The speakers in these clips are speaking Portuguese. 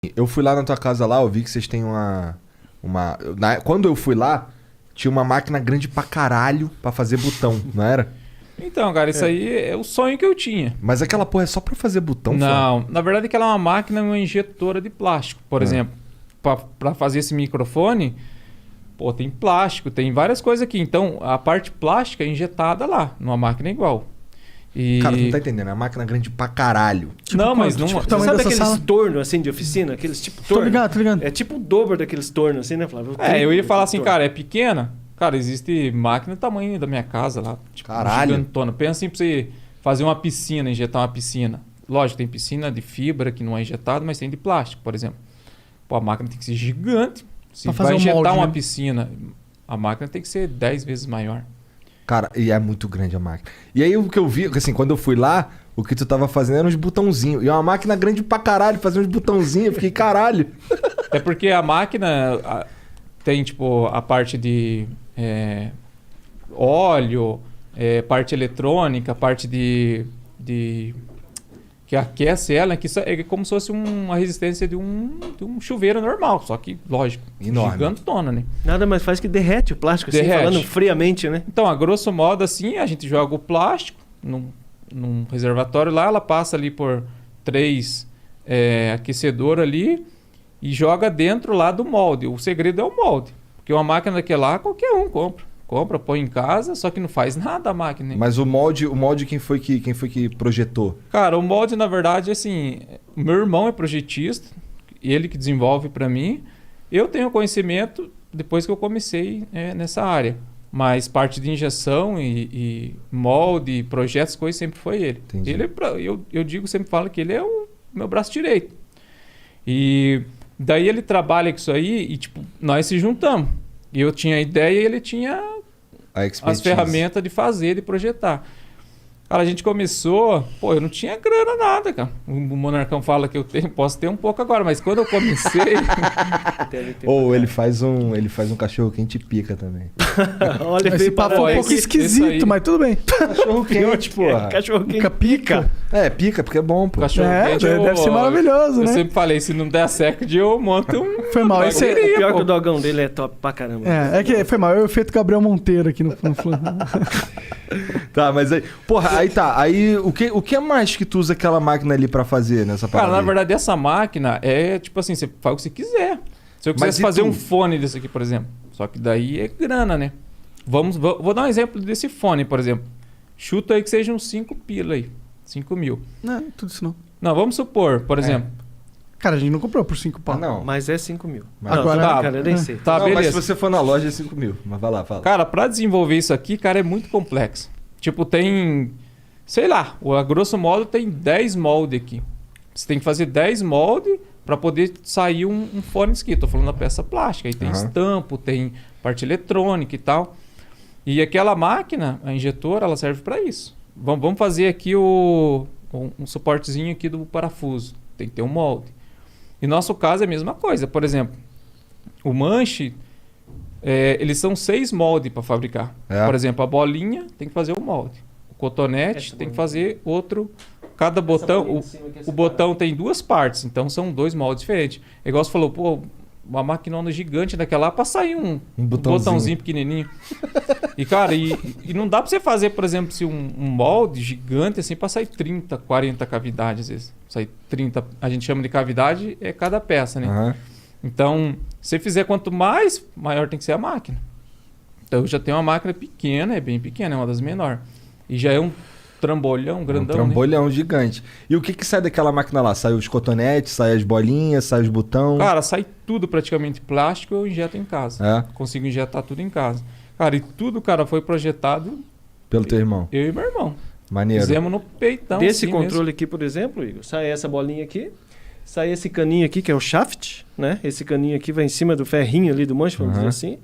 Eu fui lá na tua casa lá, eu vi que vocês têm quando eu fui lá, tinha uma máquina grande pra caralho pra fazer botão, não era? Então, cara, isso aí é o sonho que eu tinha. Mas aquela porra é só pra fazer botão? Não, na verdade aquela é uma máquina, uma injetora de plástico, por exemplo. Pra fazer esse microfone, pô, tem plástico, tem várias coisas aqui. Então, a parte plástica é injetada lá, numa máquina igual. Cara, tu não tá entendendo, é uma máquina grande pra caralho. Tipo, não, mas não... Tipo, sabe aqueles tornos assim de oficina? Aqueles tipo torno? Tô ligado. É tipo o dobro daqueles tornos assim, né, Flávio? Eu ia falar assim, cara, é pequena? Cara, existe máquina do tamanho da minha casa lá. Tipo, caralho. Gigantona. Pensa assim pra você fazer uma piscina, injetar uma piscina. Lógico, tem piscina de fibra que não é injetado, mas tem de plástico, por exemplo. Pô, a máquina tem que ser gigante. Se vai injetar uma piscina, a máquina tem que ser 10 vezes maior. Cara, e é muito grande a máquina. E aí o que eu vi, assim, quando eu fui lá, o que tu tava fazendo era uns botãozinhos. E é uma máquina grande pra caralho, fazer uns botãozinhos. Eu fiquei, caralho. É porque a máquina tem, tipo, a parte de óleo, parte eletrônica, parte de que aquece ela, que é como se fosse uma resistência de um chuveiro normal, só que, lógico, enorme, gigantona, né? Nada mais faz que derrete o plástico, assim, falando friamente, né? Então, a grosso modo, assim, a gente joga o plástico num reservatório lá, ela passa ali por 3 aquecedores ali e joga dentro lá do molde. O segredo é o molde, porque uma máquina daquela lá, qualquer um compra, põe em casa, só que não faz nada a máquina. Mas o molde quem foi que projetou? Cara, o molde, na verdade, assim, meu irmão é projetista, ele que desenvolve para mim. Eu tenho conhecimento depois que eu comecei nessa área, mas parte de injeção e molde, projetos, coisas, sempre foi ele. Entendi. Ele sempre falo que ele é o meu braço direito. E daí ele trabalha com isso aí e, tipo, nós se juntamos. E eu tinha a ideia e ele tinha as ferramentas de fazer, de projetar. Cara, a gente começou... Pô, eu não tinha grana nada, cara. O Monarcão fala que eu posso ter um pouco agora, mas quando eu comecei... ele faz um cachorro quente pica também. Olha, esse papo é um pouco esquisito, mas tudo bem. Cachorro quente, porra. Cachorro quente pica. Pica, porque é bom, pô. Cachorro quente deve ser maravilhoso, né? Eu sempre falei, se não der second, eu monto um... Foi mal. O pior que o dogão dele é top pra caramba. Que foi mal. Eu feito Gabriel Monteiro aqui no Tá, mas aí... Porra, aí tá. Aí o que mais que tu usa aquela máquina ali pra fazer nessa parada? Cara, na verdade, essa máquina é tipo assim, você faz o que você quiser. Se eu quisesse fazer um fone desse aqui, por exemplo. Só que daí é grana, né? Vou dar um exemplo desse fone, por exemplo. Chuta aí que seja uns 5 pila aí. 5 mil. Não, tudo isso não. Não, vamos supor, por exemplo. Cara, a gente não comprou por 5 pau. Não. Mas é 5 mil. Agora, cara, eu nem sei. Tá, não, beleza. mas se você for na loja é 5 mil. Mas vai lá, fala. Cara, pra desenvolver isso aqui, cara, é muito complexo. Tipo, tem... Sei lá, a grosso modo tem 10 moldes aqui. Você tem que fazer 10 moldes para poder sair um fone escrito. Tô falando da peça plástica. Aí tem estampo, tem parte eletrônica e tal. E aquela máquina, a injetora, ela serve para isso. Vamos fazer aqui um suportezinho aqui do parafuso. Tem que ter um molde. Em nosso caso é a mesma coisa. Por exemplo, o manche, eles são 6 moldes para fabricar. Por exemplo, a bolinha tem que fazer o molde. Cotonete tem que fazer outro. Cada botão, o botão tem 2 partes, então são 2 moldes diferentes. É igual você falou, pô, uma maquinona gigante daquela lá para sair um botãozinho pequenininho. E cara, e não dá para você fazer, por exemplo, se um molde gigante assim para sair 30, 40 cavidades às vezes. Sair 30, a gente chama de cavidade, é cada peça, né? Então, se você fizer quanto mais, maior tem que ser a máquina. Então eu já tenho uma máquina pequena, é bem pequena, é uma das menores. E já é um trambolhão grandão, um trambolhão gigante. E o que sai daquela máquina lá? Sai os cotonetes, sai as bolinhas, sai os botões? Cara, sai tudo praticamente plástico, eu injeto em casa. Consigo injetar tudo em casa. Cara, e tudo, cara, foi projetado... Pelo teu irmão? Eu e meu irmão. Maneiro. Fizemos no peitão. Desse assim controle mesmo. Aqui, por exemplo, Igor, sai essa bolinha aqui, sai esse caninho aqui, que é o shaft, né? Esse caninho aqui vai em cima do ferrinho ali do manche, vamos dizer assim.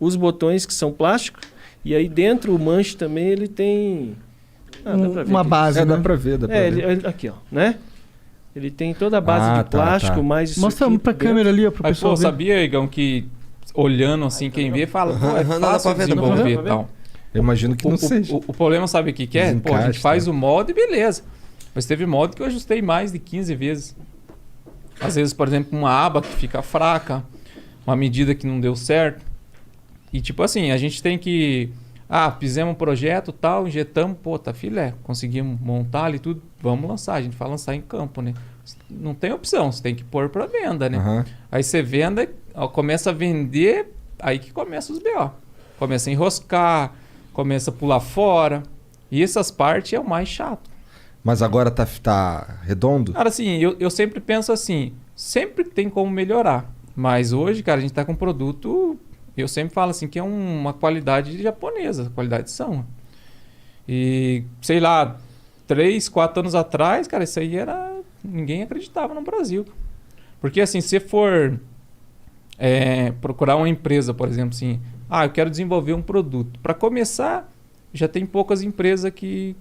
Os botões que são plásticos. E aí dentro o manche também ele tem... uma base, né? Dá pra ver, aqui, ó, né? Ele tem toda a base de plástico, mais isso mostra pra câmera ali, ó, pro pessoal ver. Sabia, Igão, que olhando assim, quem vê fala, pô, é fácil desenvolver e tal. Eu imagino que não seja. O problema, sabe o que é? Pô, a gente faz o molde, beleza. Mas teve molde que eu ajustei mais de 15 vezes. Às vezes, por exemplo, uma aba que fica fraca, uma medida que não deu certo. E tipo assim, a gente tem que... fizemos um projeto tal, injetamos, tá filé. Conseguimos montar ali tudo, vamos lançar. A gente vai lançar em campo, né? Não tem opção, você tem que pôr para venda, né? Uhum. Aí você venda, começa a vender, aí que começa os BO. Começa a enroscar, começa a pular fora. E essas partes é o mais chato. Mas agora tá redondo? Cara, assim, eu sempre penso assim, sempre tem como melhorar. Mas hoje, cara, a gente tá com um produto, eu sempre falo assim, que é uma qualidade japonesa, qualidade são. E, sei lá, 3, 4 anos atrás, cara, isso aí ninguém acreditava no Brasil. Porque assim, se for procurar uma empresa, por exemplo, assim, eu quero desenvolver um produto. Para começar, já tem poucas empresas que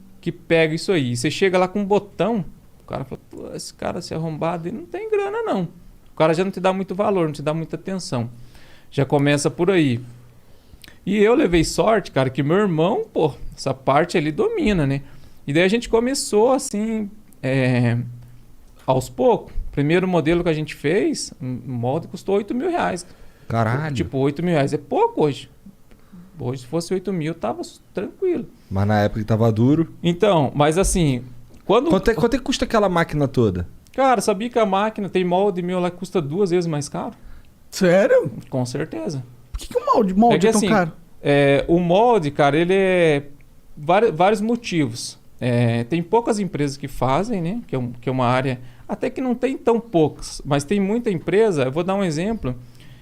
pegam isso aí. E você chega lá com um botão, o cara fala, esse cara se arrombado, ele não tem grana não. O cara já não te dá muito valor, não te dá muita atenção. Já começa por aí. E eu levei sorte, cara, que meu irmão, essa parte ele domina, né? E daí a gente começou assim, aos poucos. Primeiro modelo que a gente fez, um molde custou R$8.000. Caralho. Tipo, R$8.000 é pouco hoje. Hoje, se fosse 8 mil, tava tranquilo. Mas na época que tava duro. Então, mas assim, Quanto é que custa aquela máquina toda? Cara, sabia que a máquina tem molde meu lá que custa 2 vezes mais caro? Sério? Com certeza. Por que o molde é tão assim, caro? O molde, cara, ele é vários motivos. Tem poucas empresas que fazem, né? Que é uma área... Até que não tem tão poucas, mas tem muita empresa. Eu vou dar um exemplo.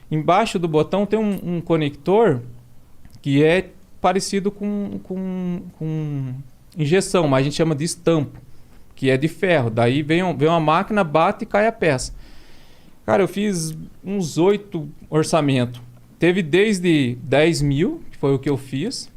Embaixo do botão tem um conector que é parecido com injeção, mas a gente chama de estampo, que é de ferro. Daí vem uma máquina, bate e cai a peça. Cara, eu fiz uns 8 orçamentos. Teve desde 10 mil, que foi o que eu fiz.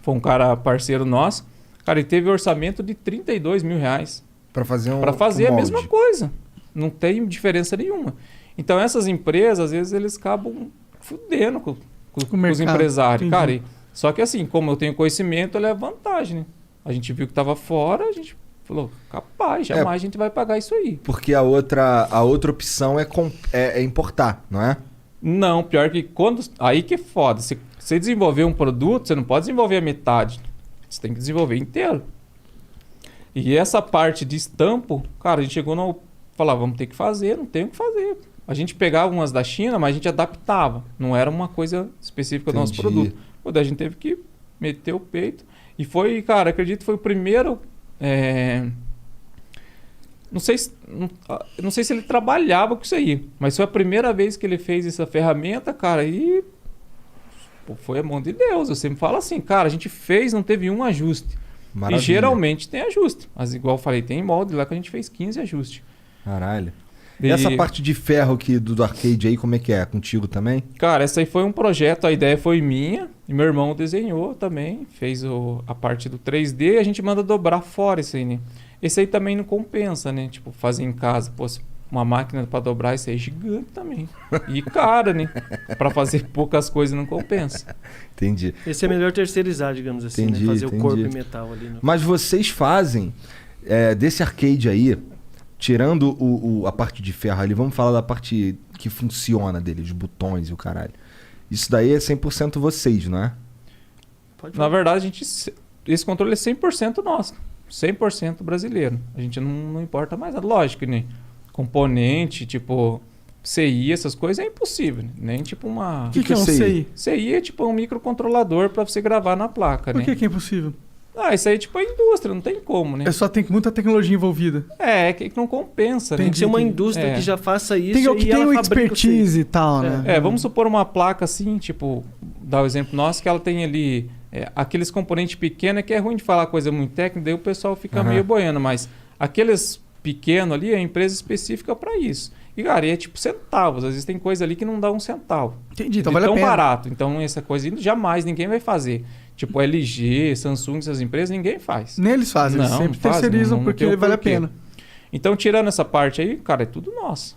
Foi um cara parceiro nosso. Cara, e teve orçamento de R$32.000. Para fazer Para fazer a mesma coisa. Não tem diferença nenhuma. Então essas empresas, às vezes, eles acabam fudendo com os empresários. Cara, só que assim, como eu tenho conhecimento, ele é vantagem, né? A gente viu que estava fora, a gente falou, capaz, jamais a gente vai pagar isso aí. Porque a outra opção é importar, não é? Não, pior que aí que é foda. Você desenvolver um produto, você não pode desenvolver a metade. Você tem que desenvolver inteiro. E essa parte de estampo, cara, a gente chegou no... Falar, vamos ter que fazer, não tem o que fazer. A gente pegava umas da China, mas a gente adaptava. Não era uma coisa específica do nosso produto. Daí a gente teve que meter o peito. E foi, cara, acredito que foi o primeiro... Não sei se ele trabalhava com isso aí, mas foi a primeira vez que ele fez essa ferramenta, cara, e foi a mão de Deus. Eu sempre falo assim, cara, a gente fez, não teve um ajuste. Maravilha. E geralmente tem ajuste. Mas igual eu falei, tem molde lá que a gente fez 15 ajustes. Caralho. E essa parte de ferro aqui do arcade aí, como é que é? Contigo também? Cara, essa aí foi um projeto, a ideia foi minha. E meu irmão desenhou também. Fez a parte do 3D e a gente manda dobrar fora isso aí, né? Esse aí também não compensa, né? Tipo, fazer em casa. Pô, uma máquina para dobrar isso aí é gigante também. E cara, né? Para fazer poucas coisas não compensa. Entendi. Esse é melhor terceirizar, digamos assim, entendi, né? Fazer entendi. o corpo em metal ali. Mas vocês fazem desse arcade aí, tirando a parte de ferro ali, vamos falar da parte que funciona dele, os botões e o caralho. Isso daí é 100% vocês, não é? Na verdade, esse controle é 100% nosso. 100% brasileiro. A gente não importa mais nada. Lógico, né? Componente, tipo CI, essas coisas é impossível. Né? Nem tipo uma... O que é um CI? CI é tipo um microcontrolador para você gravar na placa, Por né? que é impossível? Isso aí tipo a indústria, não tem como, né? Só tem muita tecnologia envolvida. Que não compensa, Tem né? que ser uma indústria que já faça isso que tem uma expertise e tal, né? Vamos supor uma placa assim, tipo, dar o exemplo nosso, que ela tem ali aqueles componentes pequenos, que é ruim de falar coisa muito técnica, daí o pessoal fica meio boiando, mas aqueles pequenos ali é empresa específica para isso. E, cara, é tipo centavos. Às vezes tem coisa ali que não dá um centavo. Entendi, então vale a pena. Tão barato. Então, essa coisa jamais ninguém vai fazer. Tipo, LG, Samsung, essas empresas, ninguém faz. Nem eles fazem, eles sempre terceirizam porque vale a pena. Então, tirando essa parte aí, cara, é tudo nosso.